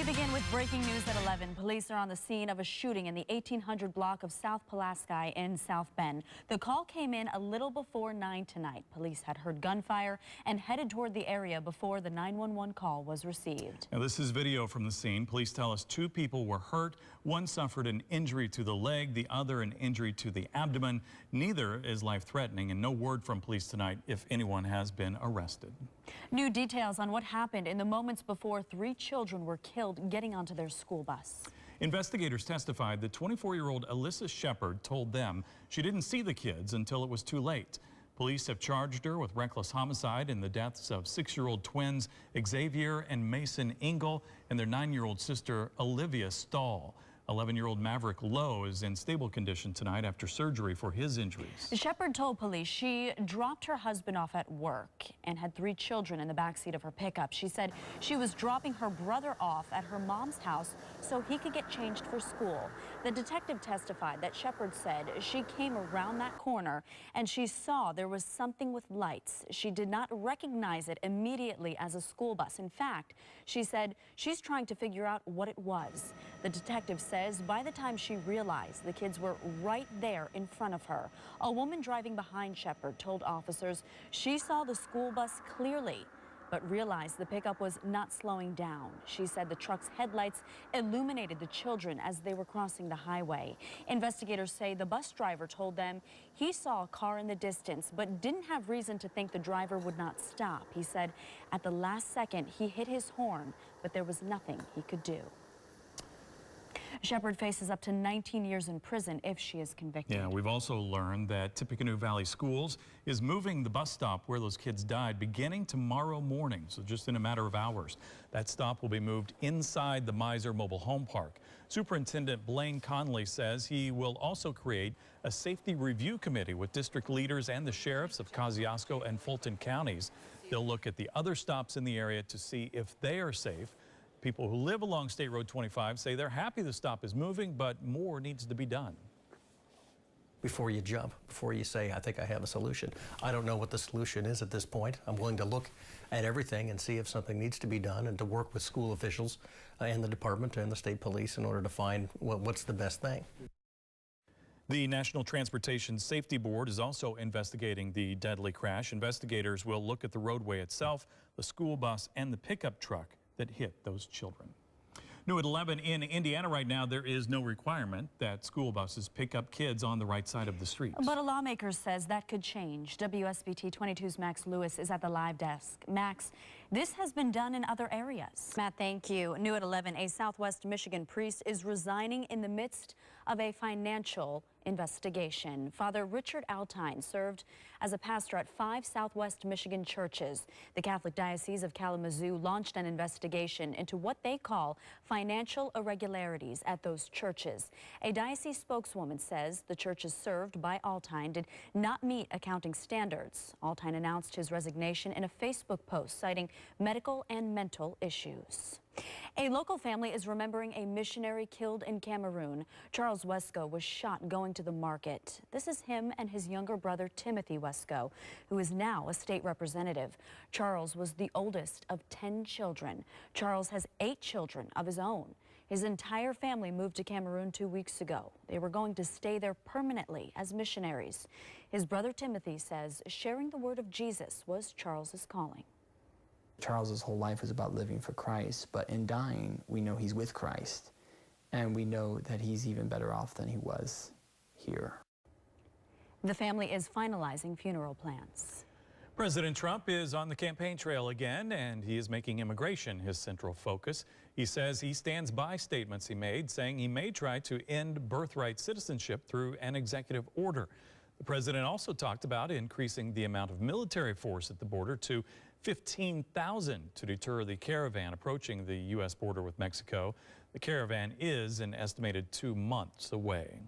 begin with breaking news at 11. Police are on the scene of a shooting in the 1800 block of South Pulaski in South Bend. The call came in a little before 9 tonight. Police had heard gunfire and headed toward the area before the 911 call was received. Now, this is video from the scene. Police tell us 2 people were hurt. One suffered an injury to the leg, the other an injury to the abdomen. Neither is life-threatening, and no word from police tonight if anyone has been arrested. New details on what happened in the moments before 3 children were killed getting onto their school bus. Investigators testified that 24-year-old Alyssa Shepard told them she didn't see the kids until it was too late. Police have charged her with reckless homicide in the deaths of 6-year-old twins Xavier and Mason Engel and their 9-year-old sister Olivia Stahl. 11-year-old Maverick Lowe is in stable condition tonight after surgery for his injuries. Shepard told police she dropped her husband off at work and had 3 children in the backseat of her pickup. She said she was dropping her brother off at her mom's house so he could get changed for school. The detective testified that Shepard said she came around that corner and she saw there was something with lights. She did not recognize it immediately as a school bus. In fact, she said she's trying to figure out what it was. The detective says by the time she realized the kids were right there in front of her, a woman driving behind Shepard told officers she saw the school bus clearly, but realized the pickup was not slowing down. She said the truck's headlights illuminated the children as they were crossing the highway. Investigators say the bus driver told them he saw a car in the distance, but didn't have reason to think the driver would not stop. He said at the last second he hit his horn, but there was nothing he could do. Shepard faces up to 19 years in prison if she is convicted. Yeah, we've also learned that Tippecanoe Valley Schools is moving the bus stop where those kids died beginning tomorrow morning, so just in a matter of hours. That stop will be moved inside the Miser Mobile Home Park. Superintendent Blaine Conley says he will also create a safety review committee with district leaders and the sheriffs of Kosciuszko and Fulton counties. They'll look at the other stops in the area to see if they are safe. People who live along State Road 25 say they're happy the stop is moving, but more needs to be done. Before you jump, before you say, I think I have a solution. I don't know what the solution is at this point. I'm willing to look at everything and see if something needs to be done and to work with school officials and the department and the state police in order to find what's the best thing. The National Transportation Safety Board is also investigating the deadly crash. Investigators will look at the roadway itself, the school bus, and the pickup truck that hit those children. New at 11 in Indiana right now, there is no requirement that school buses pick up kids on the right side of the street. But a lawmaker says that could change. WSBT 22's Max Lewis is at the live desk. Max, this has been done in other areas. Matt, thank you. New at 11, a Southwest Michigan priest is resigning in the midst of a financial investigation. Father Richard Altine served as a pastor at 5 Southwest Michigan churches. The Catholic Diocese of Kalamazoo launched an investigation into what they call financial irregularities at those churches. A diocese spokeswoman says the churches served by Altine did not meet accounting standards. Altine announced his resignation in a Facebook post citing medical and mental issues. A local family is remembering a missionary killed in Cameroon. Charles Wesco was shot going to the market. This is him and his younger brother Timothy Wesco, who is now a state representative. Charles was the oldest of 10 children. Charles has 8 children of his own. His entire family moved to Cameroon 2 weeks ago. They were going to stay there permanently as missionaries. His brother Timothy says sharing the word of Jesus was Charles's calling. Charles's whole life is about living for Christ, but in dying, we know he's with Christ, and we know that he's even better off than he was here. The family is finalizing funeral plans. President Trump is on the campaign trail again, and he is making immigration his central focus. He says he stands by statements he made, saying he may try to end birthright citizenship through an executive order. The president also talked about increasing the amount of military force at the border to 15,000 to deter the caravan approaching the U.S. border with Mexico. The caravan is an estimated 2 months away.